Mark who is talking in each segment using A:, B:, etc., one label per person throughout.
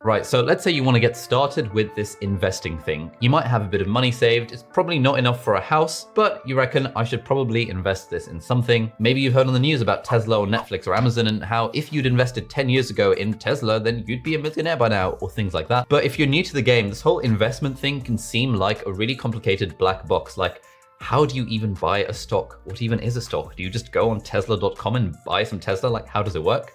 A: Right, so let's say you want to get started with this investing thing. You might have a bit of money saved. It's probably not enough for a house, but you reckon I should probably invest this in something. Maybe you've heard on the news about Tesla or Netflix or Amazon and how if you'd invested 10 years ago in Tesla, then you'd be a millionaire by now or things like that. But if you're new to the game, this whole investment thing can seem like a really complicated black box. Like, how do you even buy a stock? What even is a stock? Do you just go on Tesla.com and buy some Tesla? Like, how does it work?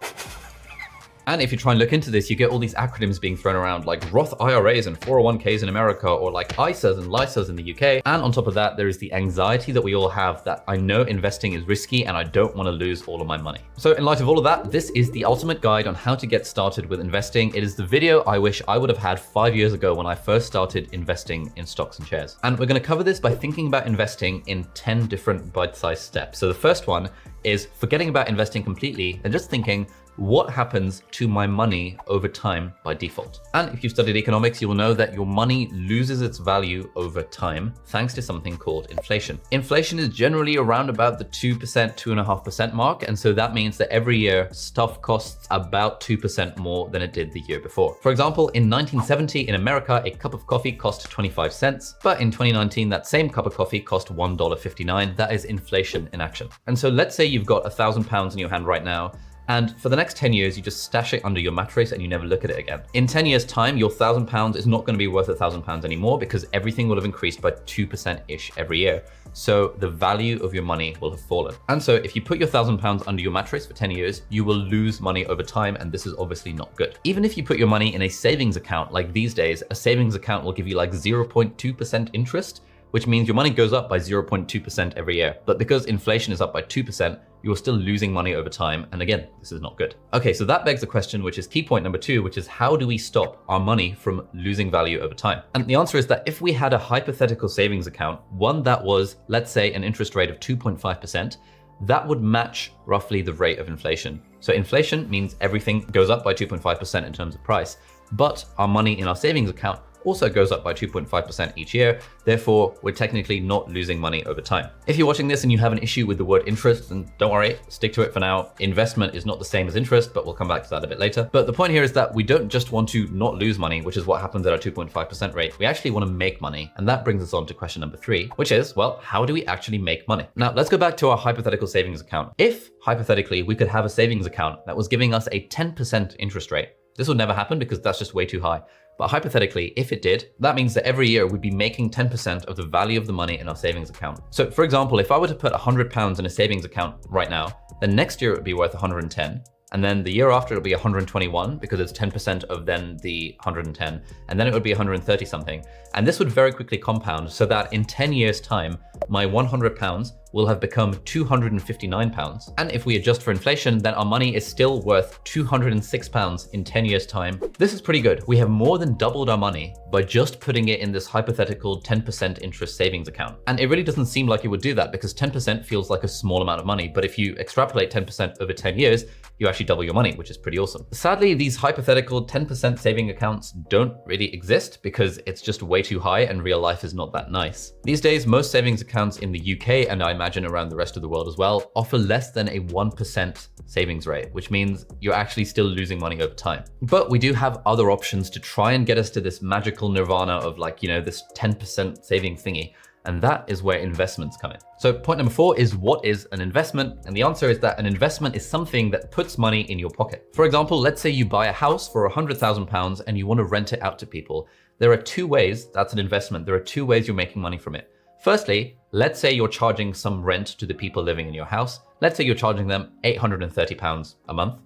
A: And if you try and look into this, you get all these acronyms being thrown around like Roth IRAs and 401ks in America, or like ISAs and LISAs in the UK. And on top of that, there is the anxiety that we all have that I know investing is risky and I don't want to lose all of my money. So in light of all of that, this is the ultimate guide on how to get started with investing. It is the video I wish I would have had 5 years ago when I first started investing in stocks and shares. And we're going to cover this by thinking about investing in 10 different bite-sized steps. So the first one is forgetting about investing completely and just thinking, what happens to my money over time by default? And if you've studied economics, you will know that your money loses its value over time thanks to something called inflation. Inflation is generally around about the 2%, 2.5% mark. And so that means that every year stuff costs about 2% more than it did the year before. For example, in 1970 in America, a cup of coffee cost 25 cents. But in 2019, that same cup of coffee cost $1.59. That is inflation in action. And so let's say you've got £1,000 in your hand right now, and for the next 10 years, you just stash it under your mattress and you never look at it again. In 10 years time, your £1,000 is not going to be worth £1,000 anymore because everything will have increased by 2%-ish every year. So the value of your money will have fallen. And so if you put your £1,000 under your mattress for 10 years, you will lose money over time. And this is obviously not good. Even if you put your money in a savings account, like these days, a savings account will give you like 0.2% interest, which means your money goes up by 0.2% every year. But because inflation is up by 2%, you're still losing money over time. And again, this is not good. Okay, so that begs the question, which is key point number 2, which is how do we stop our money from losing value over time? And the answer is that if we had a hypothetical savings account, one that was, let's say, an interest rate of 2.5%, that would match roughly the rate of inflation. So inflation means everything goes up by 2.5% in terms of price, but our money in our savings account also goes up by 2.5% each year. Therefore, we're technically not losing money over time. If you're watching this and you have an issue with the word interest, then don't worry, stick to it for now. Investment is not the same as interest, but we'll come back to that a bit later. But the point here is that we don't just want to not lose money, which is what happens at our 2.5% rate. We actually want to make money. And that brings us on to question number 3, which is, well, how do we actually make money? Now, let's go back to our hypothetical savings account. If, hypothetically, we could have a savings account that was giving us a 10% interest rate, this will never happen because that's just way too high. But hypothetically, if it did, that means that every year we'd be making 10% of the value of the money in our savings account. So for example, if I were to put £100 in a savings account right now, then next year it would be worth 110. And then the year after it'll be 121 because it's 10% of then the 110. And then it would be 130 something. And this would very quickly compound so that in 10 years time, my £100 will have become £259. And if we adjust for inflation, then our money is still worth £206 in 10 years time. This is pretty good. We have more than doubled our money by just putting it in this hypothetical 10% interest savings account. And it really doesn't seem like it would do that because 10% feels like a small amount of money. But if you extrapolate 10% over 10 years, you actually double your money, which is pretty awesome. Sadly, these hypothetical 10% saving accounts don't really exist because it's just way too high and real life is not that nice. These days, most savings accounts in the UK, and I imagine around the rest of the world as well, offer less than a 1% savings rate, which means you're actually still losing money over time. But we do have other options to try and get us to this magical nirvana of like, you know, this 10% saving thingy. And that is where investments come in. So point number 4 is, what is an investment? And the answer is that an investment is something that puts money in your pocket. For example, let's say you buy a house for £100,000 and you want to rent it out to people. There are 2 ways that's an investment. There are 2 ways you're making money from it. Firstly, let's say you're charging some rent to the people living in your house. Let's say you're charging them £830 a month.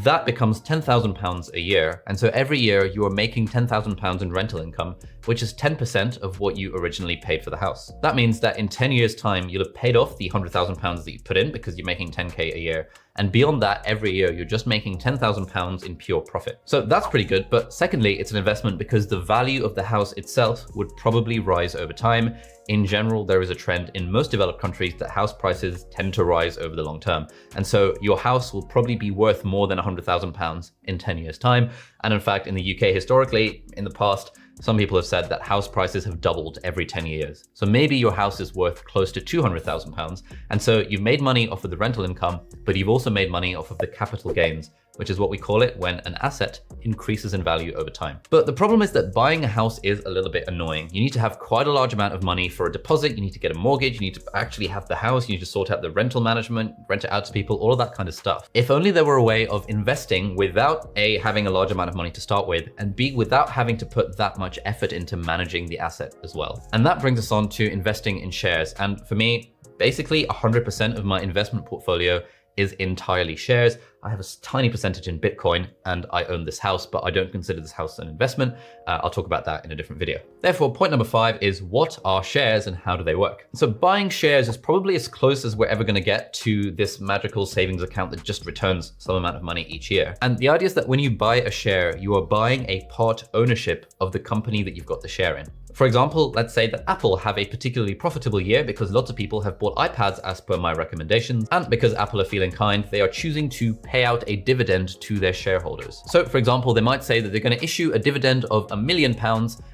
A: That becomes £10,000 a year. And so every year you are making £10,000 in rental income, which is 10% of what you originally paid for the house. That means that in 10 years time, you'll have paid off the £100,000 that you put in because you're making 10K a year. And beyond that, every year, you're just making £10,000 in pure profit. So that's pretty good. But secondly, it's an investment because the value of the house itself would probably rise over time. In general, there is a trend in most developed countries that house prices tend to rise over the long term. And so your house will probably be worth more than £100,000 in 10 years time. And in fact, in the UK historically, in the past, some people have said that house prices have doubled every 10 years. So maybe your house is worth close to £200,000. And so you've made money off of the rental income, but you've also made money off of the capital gains which is what we call it when an asset increases in value over time. But the problem is that buying a house is a little bit annoying. You need to have quite a large amount of money for a deposit. You need to get a mortgage. You need to actually have the house. You need to sort out the rental management, rent it out to people, all of that kind of stuff. If only there were a way of investing without A, having a large amount of money to start with, and B, without having to put that much effort into managing the asset as well. And that brings us on to investing in shares. And for me, basically 100% of my investment portfolio is entirely shares. I have a tiny percentage in Bitcoin and I own this house, but I don't consider this house an investment. I'll talk about that in a different video. Therefore, point number 5 is what are shares and how do they work? So buying shares is probably as close as we're ever gonna get to this magical savings account that just returns some amount of money each year. And the idea is that when you buy a share, you are buying a part ownership of the company that you've got the share in. For example, let's say that Apple have a particularly profitable year because lots of people have bought iPads as per my recommendations, and because Apple are feeling kind, they are choosing to pay out a dividend to their shareholders. So for example, they might say that they're going to issue a dividend of £1 million,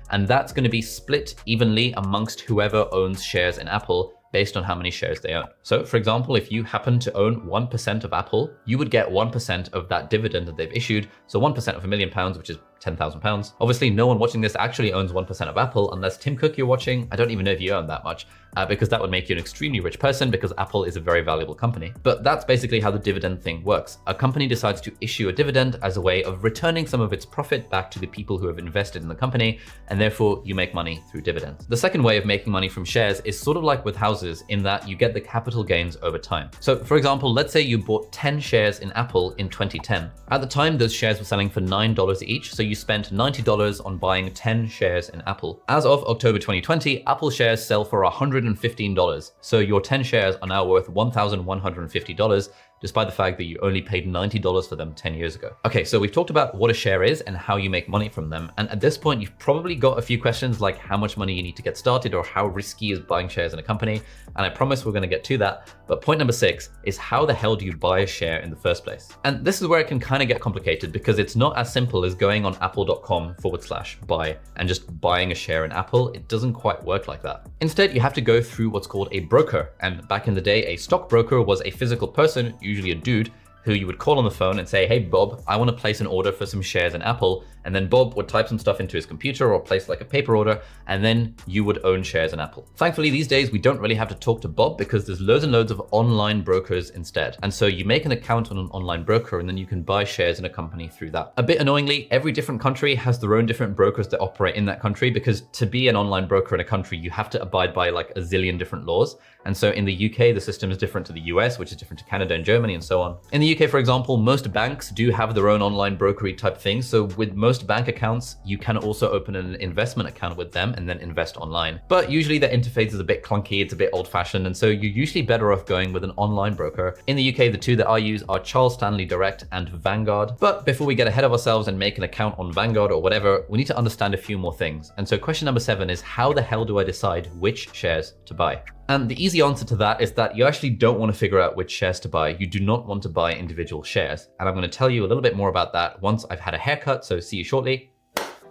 A: and that's going to be split evenly amongst whoever owns shares in Apple based on how many shares they own. So for example, if you happen to own 1% of Apple, you would get 1% of that dividend that they've issued. So 1% of £1 million, which is £10,000. Obviously, no one watching this actually owns 1% of Apple, unless Tim Cook you're watching. I don't even know if you own that much, because that would make you an extremely rich person because Apple is a very valuable company. But that's basically how the dividend thing works. A company decides to issue a dividend as a way of returning some of its profit back to the people who have invested in the company, and therefore you make money through dividends. The second way of making money from shares is sort of like with houses in that you get the capital gains over time. So for example, let's say you bought 10 shares in Apple in 2010. At the time, those shares were selling for $9 each, so you spent $90 on buying 10 shares in Apple. As of October 2020, Apple shares sell for $115. So your 10 shares are now worth $1,150, despite the fact that you only paid $90 for them 10 years ago. Okay, so we've talked about what a share is and how you make money from them. And at this point, you've probably got a few questions like how much money you need to get started or how risky is buying shares in a company. And I promise we're gonna get to that. But point number 6 is how the hell do you buy a share in the first place? And this is where it can kind of get complicated because it's not as simple as going on apple.com/buy and just buying a share in Apple. It doesn't quite work like that. Instead, you have to go through what's called a broker. And back in the day, a stockbroker was a physical person, usually a dude, who you would call on the phone and say, hey, Bob, I want to place an order for some shares in Apple. And then Bob would type some stuff into his computer or place like a paper order, and then you would own shares in Apple. Thankfully, these days, we don't really have to talk to Bob because there's loads and loads of online brokers instead. And so you make an account on an online broker and then you can buy shares in a company through that. A bit annoyingly, every different country has their own different brokers that operate in that country because to be an online broker in a country, you have to abide by like a zillion different laws. And so in the UK, the system is different to the US, which is different to Canada and Germany and so on. In the UK, for example, most banks do have their own online brokery type things. So with most bank accounts, you can also open an investment account with them and then invest online. But usually the interface is a bit clunky, it's a bit old fashioned. And so you're usually better off going with an online broker. In the UK, the two that I use are Charles Stanley Direct and Vanguard. But before we get ahead of ourselves and make an account on Vanguard or whatever, we need to understand a few more things. And so question number 7 is how the hell do I decide which shares to buy? And the easy answer to that is that you actually don't want to figure out which shares to buy. You do not want to buy individual shares. And I'm going to tell you a little bit more about that once I've had a haircut, so see you shortly.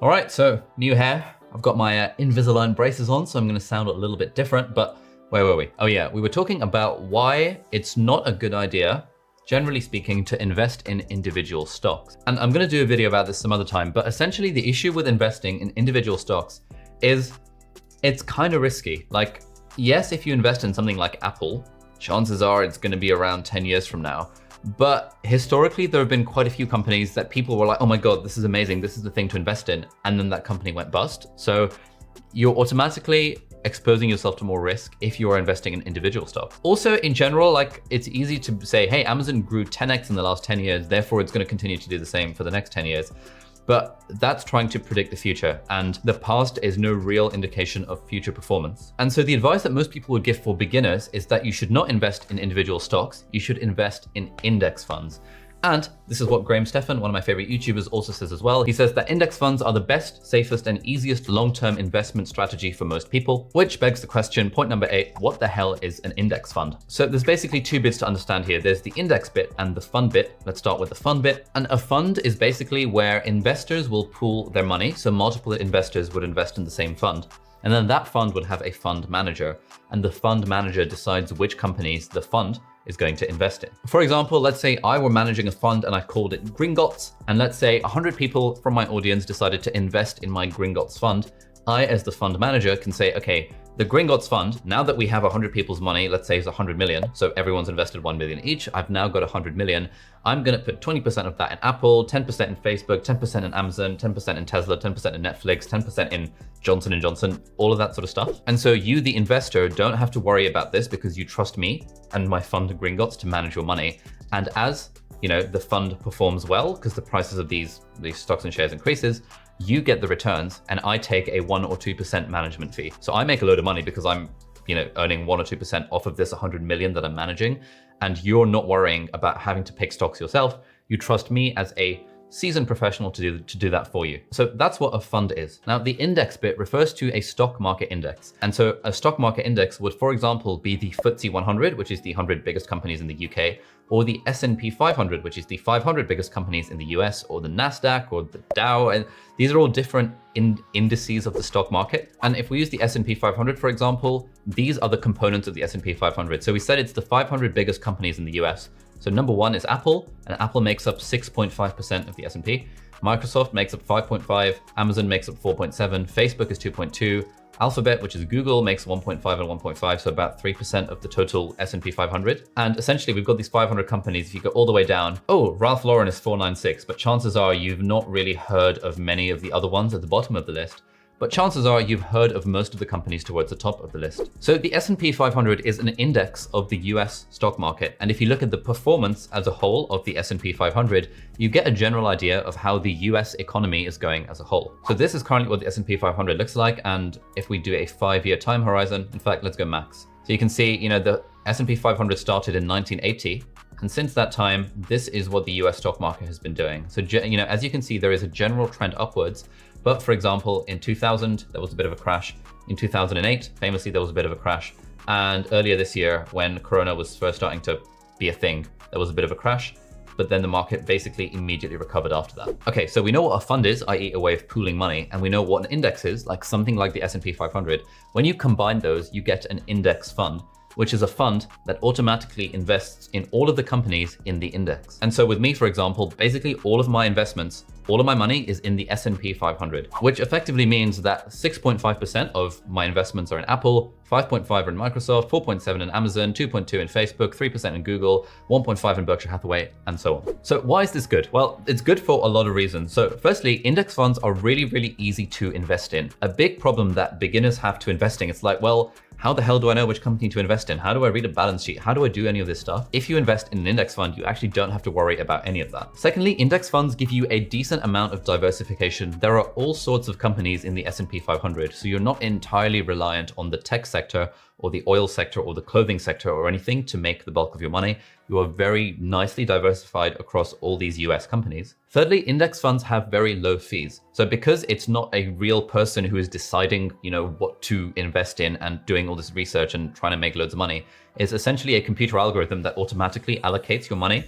A: All right, so new hair. I've got my Invisalign braces on, so I'm going to sound a little bit different, but where were we? Oh yeah, we were talking about why it's not a good idea, generally speaking, to invest in individual stocks. And I'm going to do a video about this some other time, but essentially the issue with investing in individual stocks is it's kind of risky. Like, yes, if you invest in something like Apple, chances are it's going to be around 10 years from now. But historically, there have been quite a few companies that people were like, oh my God, this is amazing. This is the thing to invest in. And then that company went bust. So you're automatically exposing yourself to more risk if you are investing in individual stocks. Also, in general, like it's easy to say, hey, Amazon grew 10x in the last 10 years. Therefore, it's going to continue to do the same for the next 10 years. But that's trying to predict the future, and the past is no real indication of future performance. And so the advice that most people would give for beginners is that you should not invest in individual stocks, you should invest in index funds. And this is what Graham Stephan, one of my favorite YouTubers, also says as well. He says that index funds are the best, safest, and easiest long-term investment strategy for most people, which begs the question, point number 8, what the hell is an index fund? So there's basically two bits to understand here. There's the index bit and the fund bit. Let's start with the fund bit. And a fund is basically where investors will pool their money. So multiple investors would invest in the same fund. And then that fund would have a fund manager, and the fund manager decides which companies the fund is going to invest in. For example, let's say I were managing a fund and I called it Gringotts, and let's say 100 people from my audience decided to invest in my Gringotts fund. I, as the fund manager, can say, okay, the Gringotts fund, now that we have 100 people's money, let's say it's 100 million, so everyone's invested 1 million each, I've now got 100 million. I'm gonna put 20% of that in Apple, 10% in Facebook, 10% in Amazon, 10% in Tesla, 10% in Netflix, 10% in Johnson & Johnson, all of that sort of stuff. And so you, the investor, don't have to worry about this because you trust me and my fund Gringotts to manage your money. And as the fund performs well, because the prices of these stocks and shares increases, you get the returns and I take a 1 or 2% management fee. So I make a load of money because I'm earning 1 or 2% off of this 100 million that I'm managing. And you're not worrying about having to pick stocks yourself. You trust me as a seasoned professional to do that for you. So that's what a fund is. Now, the index bit refers to a stock market index. And so a stock market index would, for example, be the FTSE 100, which is the 100 biggest companies in the UK, or the S&P 500, which is the 500 biggest companies in the US, or the NASDAQ, or the Dow. And these are all different indices of the stock market. And if we use the S&P 500, for example, these are the components of the S&P 500. So we said it's the 500 biggest companies in the US. So number one is Apple, and Apple makes up 6.5% of the S&P. Microsoft makes up 5.5, Amazon makes up 4.7, Facebook is 2.2, Alphabet, which is Google, makes 1.5 and 1.5, so about 3% of the total S&P 500. And essentially, we've got these 500 companies. If you go all the way down, Ralph Lauren is 496, but chances are you've not really heard of many of the other ones at the bottom of the list. But chances are you've heard of most of the companies towards the top of the list. So the S&P 500 is an index of the US stock market. And if you look at the performance as a whole of the S&P 500, you get a general idea of how the US economy is going as a whole. So this is currently what the S&P 500 looks like. And if we do a 5-year time horizon, in fact, let's go max. So you can see, the S&P 500 started in 1980. And since that time, this is what the US stock market has been doing. So, as you can see, there is a general trend upwards. But for example, in 2000, there was a bit of a crash. In 2008, famously, there was a bit of a crash. And earlier this year, when Corona was first starting to be a thing, there was a bit of a crash. But then the market basically immediately recovered after that. Okay, so we know what a fund is, i.e. a way of pooling money, and we know what an index is, like something like the S&P 500. When you combine those, you get an index fund, which is a fund that automatically invests in all of the companies in the index. And so with me, for example, basically all of my investments, all of my money is in the S&P 500, which effectively means that 6.5% of my investments are in Apple, 5.5 are in Microsoft, 4.7 in Amazon, 2.2 in Facebook, 3% in Google, 1.5 in Berkshire Hathaway, and so on. So why is this good? Well, it's good for a lot of reasons. So firstly, index funds are really, really easy to invest in. A big problem that beginners have to investing, it's like, well, how the hell do I know which company to invest in? How do I read a balance sheet? How do I do any of this stuff? If you invest in an index fund, you actually don't have to worry about any of that. Secondly, index funds give you a decent amount of diversification. There are all sorts of companies in the S&P 500, so you're not entirely reliant on the tech sector or the oil sector or the clothing sector or anything to make the bulk of your money. You are very nicely diversified across all these US companies. Thirdly, index funds have very low fees. So because it's not a real person who is deciding, what to invest in and doing all this research and trying to make loads of money, it's essentially a computer algorithm that automatically allocates your money,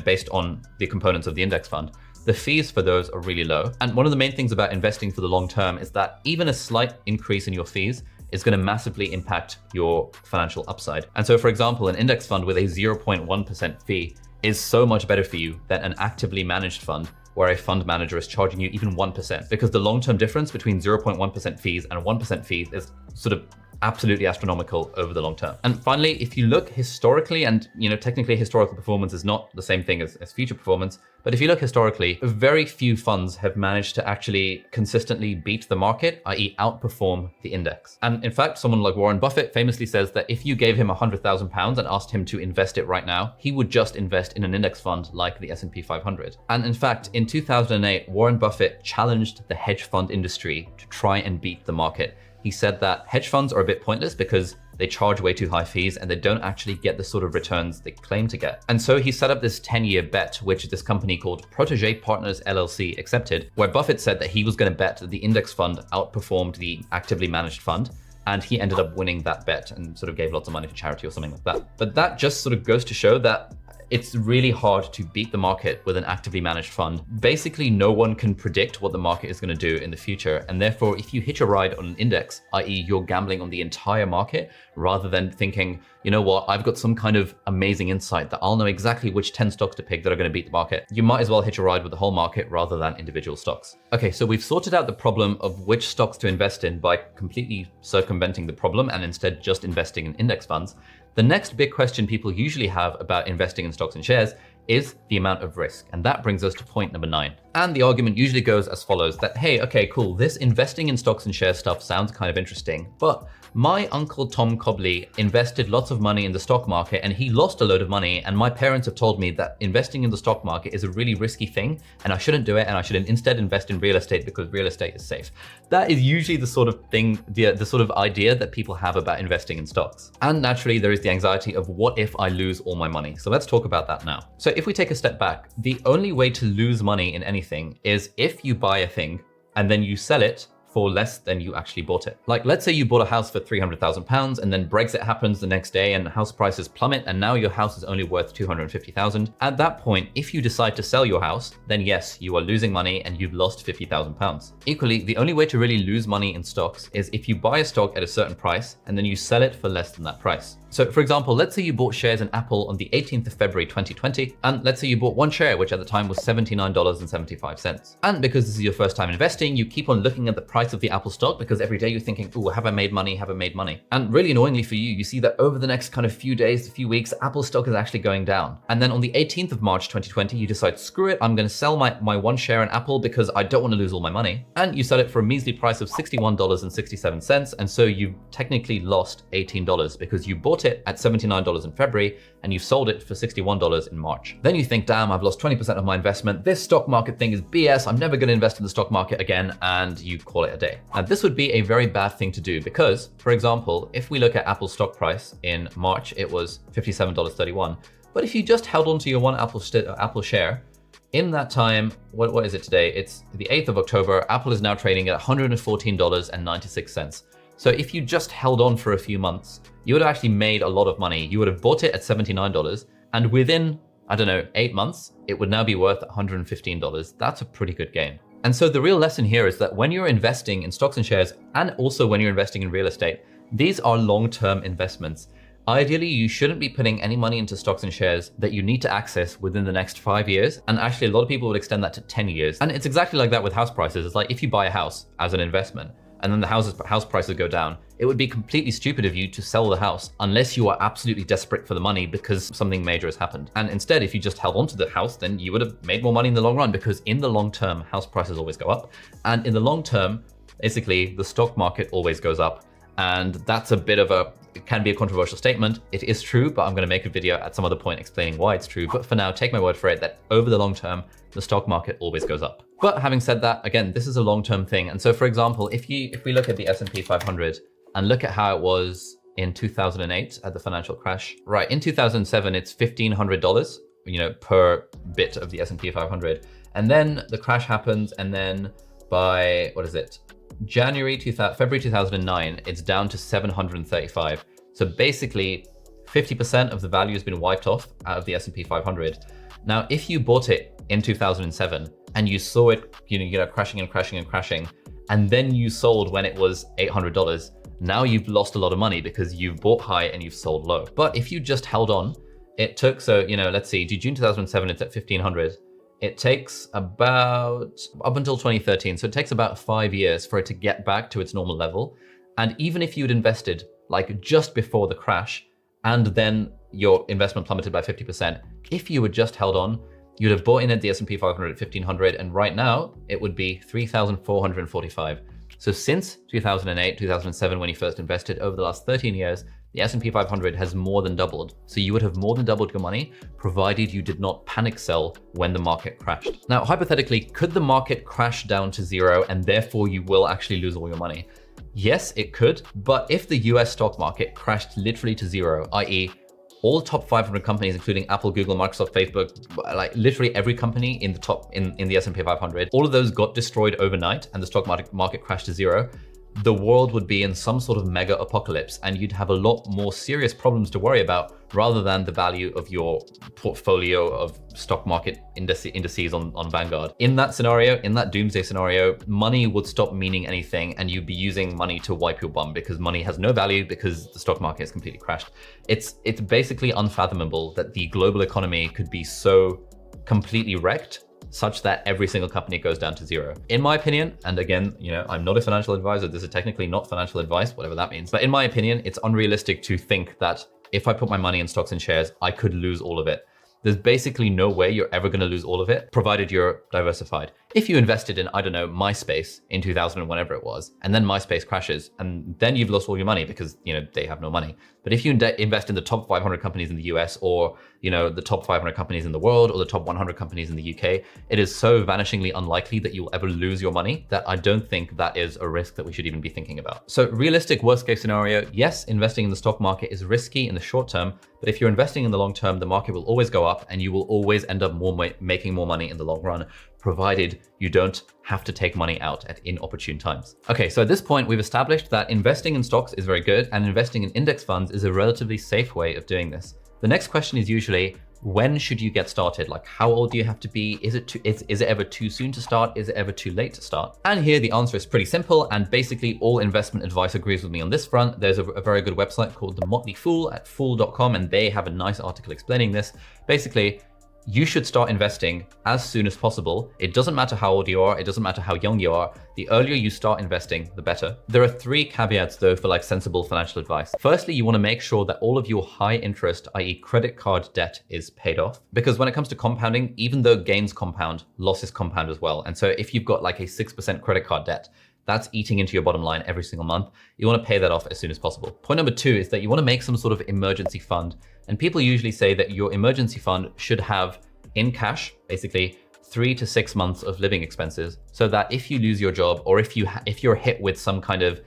A: based on the components of the index fund. The fees for those are really low. And one of the main things about investing for the long term is that even a slight increase in your fees is going to massively impact your financial upside. And so, for example, an index fund with a 0.1% fee is so much better for you than an actively managed fund where a fund manager is charging you even 1%, because the long-term difference between 0.1% fees and 1% fees is sort of absolutely astronomical over the long term. And finally, if you look historically, and technically historical performance is not the same thing as future performance, but if you look historically, very few funds have managed to actually consistently beat the market, i.e. outperform the index. And in fact, someone like Warren Buffett famously says that if you gave him £100,000 and asked him to invest it right now, he would just invest in an index fund like the S&P 500. And in fact, in 2008, Warren Buffett challenged the hedge fund industry to try and beat the market. He said that hedge funds are a bit pointless because they charge way too high fees and they don't actually get the sort of returns they claim to get. And so he set up this 10-year bet, which this company called Protege Partners LLC accepted, where Buffett said that he was going to bet that the index fund outperformed the actively managed fund. And he ended up winning that bet and sort of gave lots of money to charity or something like that. But that just sort of goes to show that it's really hard to beat the market with an actively managed fund. Basically, no one can predict what the market is going to do in the future. And therefore, if you hitch a ride on an index, i.e. you're gambling on the entire market, rather than thinking, you know what, I've got some kind of amazing insight that I'll know exactly which 10 stocks to pick that are going to beat the market, you might as well hitch a ride with the whole market rather than individual stocks. Okay, so we've sorted out the problem of which stocks to invest in by completely circumventing the problem and instead just investing in index funds. The next big question people usually have about investing in stocks and shares is the amount of risk. And that brings us to point number 9. And the argument usually goes as follows, that, hey, okay, cool, this investing in stocks and shares stuff sounds kind of interesting, but my uncle Tom Cobley invested lots of money in the stock market and he lost a load of money. And my parents have told me that investing in the stock market is a really risky thing and I shouldn't do it. And I should instead invest in real estate because real estate is safe. That is usually the sort of thing, the sort of idea that people have about investing in stocks. And naturally, there is the anxiety of what if I lose all my money? So let's talk about that now. So if we take a step back, the only way to lose money in anything is if you buy a thing and then you sell it for less than you actually bought it. Like, let's say you bought a house for £300,000 and then Brexit happens the next day and house prices plummet and now your house is only worth £250,000. At that point, if you decide to sell your house, then yes, you are losing money and you've lost £50,000. Equally, the only way to really lose money in stocks is if you buy a stock at a certain price and then you sell it for less than that price. So for example, let's say you bought shares in Apple on the 18th of February 2020, and let's say you bought one share, which at the time was $79.75. And because this is your first time investing, you keep on looking at the price of the Apple stock because every day you're thinking, ooh, have I made money? Have I made money? And really annoyingly for you, you see that over the next kind of few days, a few weeks, Apple stock is actually going down. And then on the 18th of March 2020, you decide, screw it, I'm going to sell my one share in Apple because I don't want to lose all my money. And you sell it for a measly price of $61.67. And so you technically lost $18 because you bought it at $79 in February and you sold it for $61 in March. Then you think, damn, I've lost 20% of my investment. This stock market thing is BS. I'm never going to invest in the stock market again. And you call it a day. And this would be a very bad thing to do because, for example, if we look at Apple's stock price in March, it was $57.31. But if you just held on to your one Apple share, in that time, what is it today? It's the 8th of October. Apple is now trading at $114.96. So if you just held on for a few months, you would have actually made a lot of money. You would have bought it at $79 and within, I don't know, 8 months, it would now be worth $115. That's a pretty good gain. And so the real lesson here is that when you're investing in stocks and shares, and also when you're investing in real estate, these are long-term investments. Ideally, you shouldn't be putting any money into stocks and shares that you need to access within the next 5 years. And actually, a lot of people would extend that to 10 years. And it's exactly like that with house prices. It's like if you buy a house as an investment, and then the house prices go down, it would be completely stupid of you to sell the house unless you are absolutely desperate for the money because something major has happened. And instead, if you just held onto the house, then you would have made more money in the long run because in the long term, house prices always go up. And in the long term, basically, the stock market always goes up. And that's a bit of it can be a controversial statement. It is true, but I'm going to make a video at some other point explaining why it's true. But for now, take my word for it that over the long term, the stock market always goes up. But having said that, again, this is a long-term thing. And so for example, if we look at the S&P 500 and look at how it was in 2008 at the financial crash, right? In 2007, it's $1,500, per bit of the S&P 500. And then the crash happens. And then by, February 2009, it's down to 735. So basically 50% of the value has been wiped off out of the S&P 500. Now, if you bought it in 2007 and you saw it, crashing and crashing and crashing, and then you sold when it was $800, now you've lost a lot of money because you've bought high and you've sold low. But if you just held on, it took, let's see, June 2007, it's at 1,500. It takes about up until 2013. So it takes about 5 years for it to get back to its normal level. And even if you'd invested like just before the crash and then your investment plummeted by 50%, if you had just held on, you'd have bought in at the S&P 500 at 1,500. And right now it would be 3,445. So since 2008, 2007, when you first invested, over the last 13 years, the S&P 500 has more than doubled. So you would have more than doubled your money, provided you did not panic sell when the market crashed. Now, hypothetically, could the market crash down to zero and therefore you will actually lose all your money? Yes, it could. But if the US stock market crashed literally to zero, i.e. all top 500 companies, including Apple, Google, Microsoft, Facebook, like literally every company in the top in the S&P 500, all of those got destroyed overnight and the stock market crashed to zero, the world would be in some sort of mega apocalypse and you'd have a lot more serious problems to worry about rather than the value of your portfolio of stock market indices on Vanguard. In that scenario, in that doomsday scenario, money would stop meaning anything and you'd be using money to wipe your bum because money has no value because the stock market has completely crashed. It's basically unfathomable that the global economy could be so completely wrecked such that every single company goes down to zero. In my opinion, and again, I'm not a financial advisor, this is technically not financial advice, whatever that means. But in my opinion, it's unrealistic to think that if I put my money in stocks and shares, I could lose all of it. There's basically no way you're ever going to lose all of it, provided you're diversified. If you invested in, I don't know, MySpace in 2000 and whenever it was, and then MySpace crashes, and then you've lost all your money because, they have no money. But if you invest in the top 500 companies in the US or, the top 500 companies in the world or the top 100 companies in the UK, it is so vanishingly unlikely that you'll ever lose your money that I don't think that is a risk that we should even be thinking about. So realistic worst case scenario, yes, investing in the stock market is risky in the short term, but if you're investing in the long term, the market will always go up and you will always end up making more money in the long run, provided you don't have to take money out at inopportune times. Okay, so at this point, we've established that investing in stocks is very good and investing in index funds is a relatively safe way of doing this. The next question is usually, when should you get started? Like, how old do you have to be? Is it ever too soon to start? Is it ever too late to start? And here the answer is pretty simple, and basically all investment advice agrees with me on this front. There's a very good website called The Motley Fool at fool.com, and they have a nice article explaining this. Basically, you should start investing as soon as possible. It doesn't matter how old you are. It doesn't matter how young you are. The earlier you start investing, the better. There are 3 caveats though for sensible financial advice. Firstly, you want to make sure that all of your high interest, i.e. credit card debt, is paid off. Because when it comes to compounding, even though gains compound, losses compound as well. And so if you've got a 6% credit card debt, that's eating into your bottom line every single month. You want to pay that off as soon as possible. Point number 2 is that you want to make some sort of emergency fund. And people usually say that your emergency fund should have in cash, basically 3 to 6 months of living expenses, so that if you lose your job or if you're hit with some kind of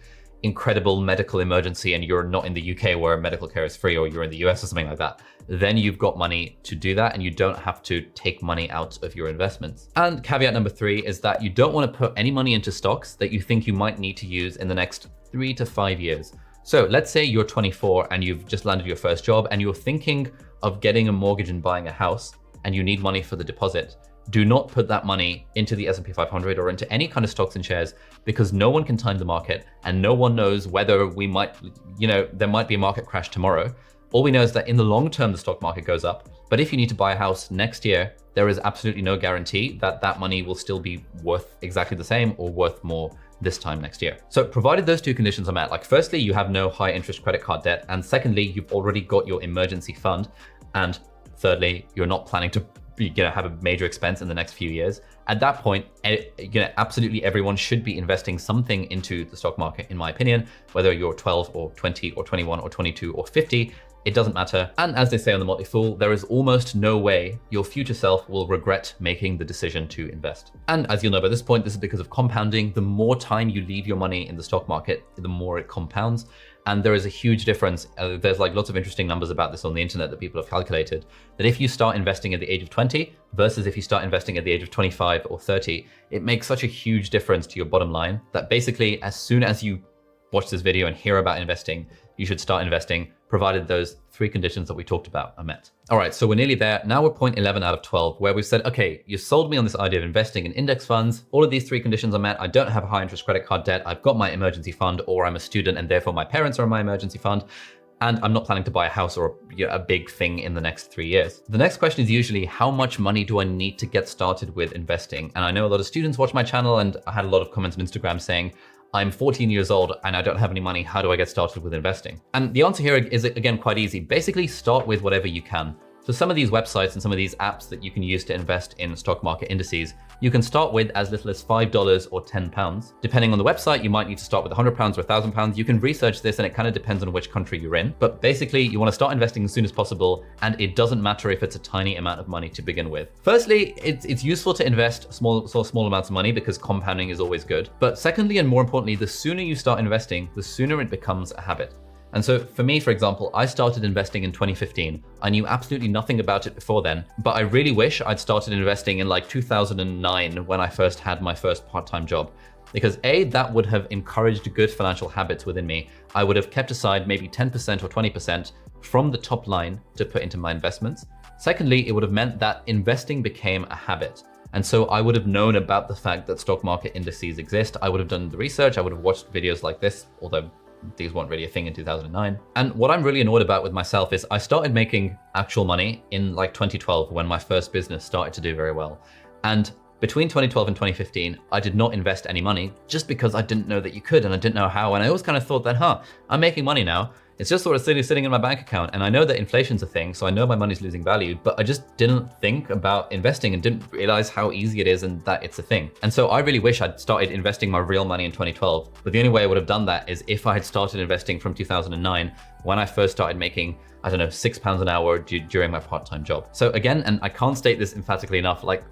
A: incredible medical emergency and you're not in the UK where medical care is free, or you're in the US or something like that, then you've got money to do that and you don't have to take money out of your investments. And caveat number 3 is that you don't want to put any money into stocks that you think you might need to use in the next 3 to 5 years. So let's say you're 24 and you've just landed your first job and you're thinking of getting a mortgage and buying a house and you need money for the deposit. Do not put that money into the S&P 500 or into any kind of stocks and shares, because no one can time the market and no one knows whether there might be a market crash tomorrow. All we know is that in the long term, the stock market goes up. But if you need to buy a house next year, there is absolutely no guarantee that that money will still be worth exactly the same or worth more this time next year. So provided those 2 conditions are met, firstly, you have no high interest credit card debt, and secondly, you've already got your emergency fund, and thirdly, you're not planning to have a major expense in the next few years. At that point, absolutely everyone should be investing something into the stock market, in my opinion, whether you're 12 or 20 or 21 or 22 or 50, it doesn't matter. And as they say on The Motley Fool, there is almost no way your future self will regret making the decision to invest. And as you'll know by this point, this is because of compounding. The more time you leave your money in the stock market, the more it compounds. And there is a huge difference. There's lots of interesting numbers about this on the internet that people have calculated, that if you start investing at the age of 20 versus if you start investing at the age of 25 or 30, it makes such a huge difference to your bottom line that basically as soon as you watch this video and hear about investing, you should start investing, provided those 3 conditions that we talked about are met. All right, so we're nearly there. Now we're point 11 out of 12, where we've said, okay, you sold me on this idea of investing in index funds. All of these 3 conditions are met. I don't have a high interest credit card debt. I've got my emergency fund, or I'm a student and therefore my parents are in my emergency fund. And I'm not planning to buy a house or a big thing in the next 3 years. The next question is usually, how much money do I need to get started with investing? And I know a lot of students watch my channel, and I had a lot of comments on Instagram saying, I'm 14 years old and I don't have any money. How do I get started with investing? And the answer here is, again, quite easy. Basically, start with whatever you can. So some of these websites and some of these apps that you can use to invest in stock market indices, you can start with as little as $5 or £10. Depending on the website, you might need to start with £100 or £1,000. You can research this and it kind of depends on which country you're in. But basically, you want to start investing as soon as possible, and it doesn't matter if it's a tiny amount of money to begin with. Firstly, it's useful to invest small amounts of money because compounding is always good. But secondly, and more importantly, the sooner you start investing, the sooner it becomes a habit. And so for me, for example, I started investing in 2015. I knew absolutely nothing about it before then, but I really wish I'd started investing in 2009 when I first had my first part-time job. because A, that would have encouraged good financial habits within me. I would have kept aside maybe 10% or 20% from the top line to put into my investments. Secondly, it would have meant that investing became a habit. And so I would have known about the fact that stock market indices exist. I would have done the research. I would have watched videos like this, although these weren't really a thing in 2009. And what I'm really annoyed about with myself is I started making actual money in like 2012 when my first business started to do very well. And between 2012 and 2015, I did not invest any money just because I didn't know that you could and I didn't know how. And I always kind of thought that, I'm making money now. It's just sort of sitting in my bank account. And I know that inflation's a thing, so I know my money's losing value, but I just didn't think about investing and didn't realize how easy it is and that it's a thing. And so I really wish I'd started investing my real money in 2012. But the only way I would have done that is if I had started investing from 2009, when I first started making, I don't know, £6 an hour during my part-time job. So again, and I can't state this emphatically enough, like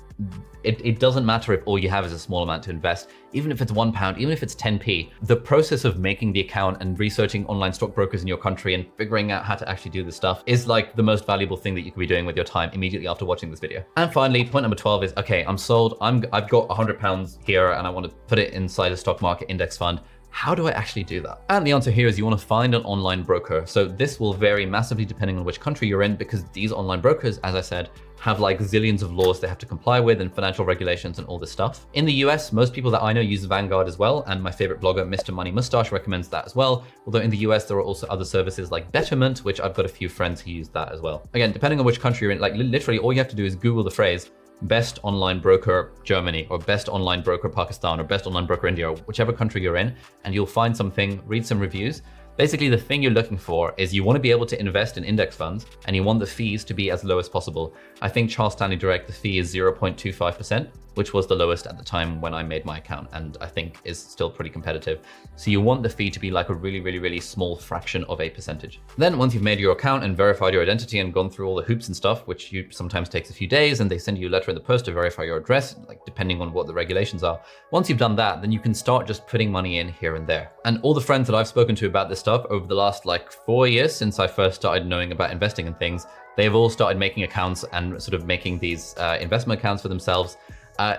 A: it doesn't matter if all you have is a small amount to invest, even if it's £1, even if it's 10p. The process of making the account and researching online stockbrokers in your country and figuring out how to actually do this stuff is like the most valuable thing that you could be doing with your time immediately after watching this video. And finally, point number 12 is, okay, I'm sold. I've got £100 here and I want to put it inside a stock market index fund. How do I actually do that? And the answer here is you want to find an online broker. So this will vary massively depending on which country you're in, because these online brokers, as I said, have like zillions of laws they have to comply with and financial regulations and all this stuff. In the US, most people that I know use Vanguard as well. And my favorite blogger, Mr. Money Mustache, recommends that as well. Although in the US, there are also other services like Betterment, which I've got a few friends who use that as well. Again, depending on which country you're in, like literally all you have to do is Google the phrase best online broker Germany or best online broker Pakistan or best online broker India or whichever country you're in, and you'll find something, read some reviews. Basically, the thing you're looking for is you want to be able to invest in index funds and you want the fees to be as low as possible. I think Charles Stanley Direct, the fee is 0.25%, which was the lowest at the time when I made my account, and I think is still pretty competitive. So you want the fee to be like a really, really, really small fraction of a percentage. Then once you've made your account and verified your identity and gone through all the hoops and stuff, which sometimes takes a few days, and they send you a letter in the post to verify your address, like depending on what the regulations are. Once you've done that, then you can start just putting money in here and there. And all the friends that I've spoken to about this stuff over the last like 4 years since I first started knowing about investing in things, they've all started making accounts and sort of making these investment accounts for themselves.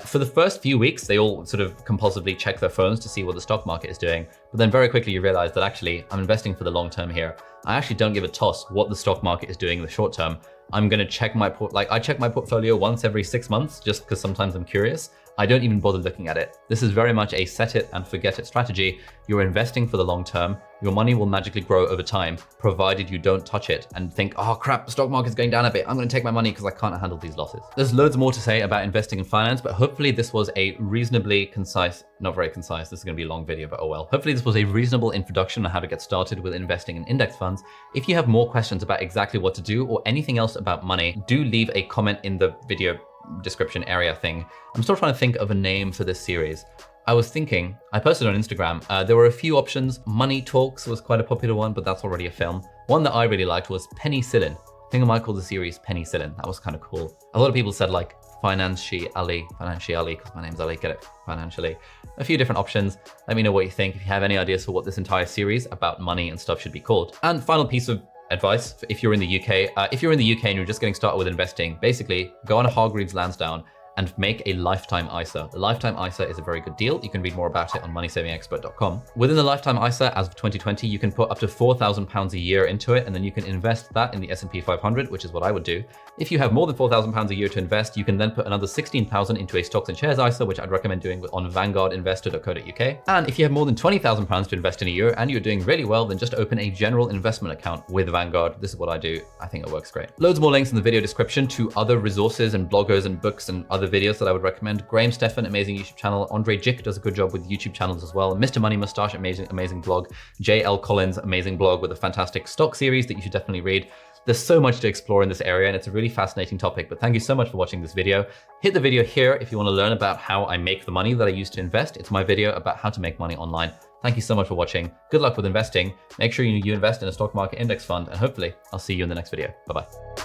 A: For the first few weeks, they all sort of compulsively check their phones to see what the stock market is doing. But then very quickly you realize that actually I'm investing for the long term here. I actually don't give a toss what the stock market is doing in the short term. I'm going to check I check my portfolio once every 6 months just because sometimes I'm curious. I don't even bother looking at it. This is very much a set it and forget it strategy. You're investing for the long term. Your money will magically grow over time, provided you don't touch it and think, oh crap, the stock market's going down a bit. I'm going to take my money because I can't handle these losses. There's loads more to say about investing in finance, but hopefully this was a reasonably concise, not very concise, this is going to be a long video, but oh well. Hopefully this was a reasonable introduction on how to get started with investing in index funds. If you have more questions about exactly what to do or anything else about money, do leave a comment in the video description area thing. I'm still trying to think of a name for this series. I was thinking, I posted on Instagram, there were a few options. Money Talks was quite a popular one, but that's already a film. One that I really liked was Penicillin. I think I might call the series Penicillin. That was kind of cool. A lot of people said like Financially, because my name's Ali, get it, financially. A few different options. Let me know what you think. If you have any ideas for what this entire series about money and stuff should be called. And final piece of advice, if you're in the UK, if you're in the UK and you're just getting started with investing, basically go on a Hargreaves Lansdown and make a lifetime ISA. The lifetime ISA is a very good deal. You can read more about it on moneysavingexpert.com. Within the lifetime ISA, as of 2020, you can put up to £4,000 a year into it, and then you can invest that in the S&P 500, which is what I would do. If you have more than £4,000 a year to invest, you can then put another £16,000 into a stocks and shares ISA, which I'd recommend doing on vanguardinvestor.co.uk. And if you have more than £20,000 to invest in a year and you're doing really well, then just open a general investment account with Vanguard. This is what I do. I think it works great. Loads more links in the video description to other resources and bloggers and books and other videos that I would recommend. Graham Stephan, amazing YouTube channel. Andre Jick does a good job with YouTube channels as well. Mr. Money Mustache, amazing blog. J.L. Collins, amazing blog with a fantastic stock series that you should definitely read. There's so much to explore in this area and it's a really fascinating topic, but thank you so much for watching this video. Hit the video here if you want to learn about how I make the money that I use to invest. It's my video about how to make money online. Thank you so much for watching. Good luck with investing. Make sure you invest in a stock market index fund, and hopefully I'll see you in the next video. Bye-bye.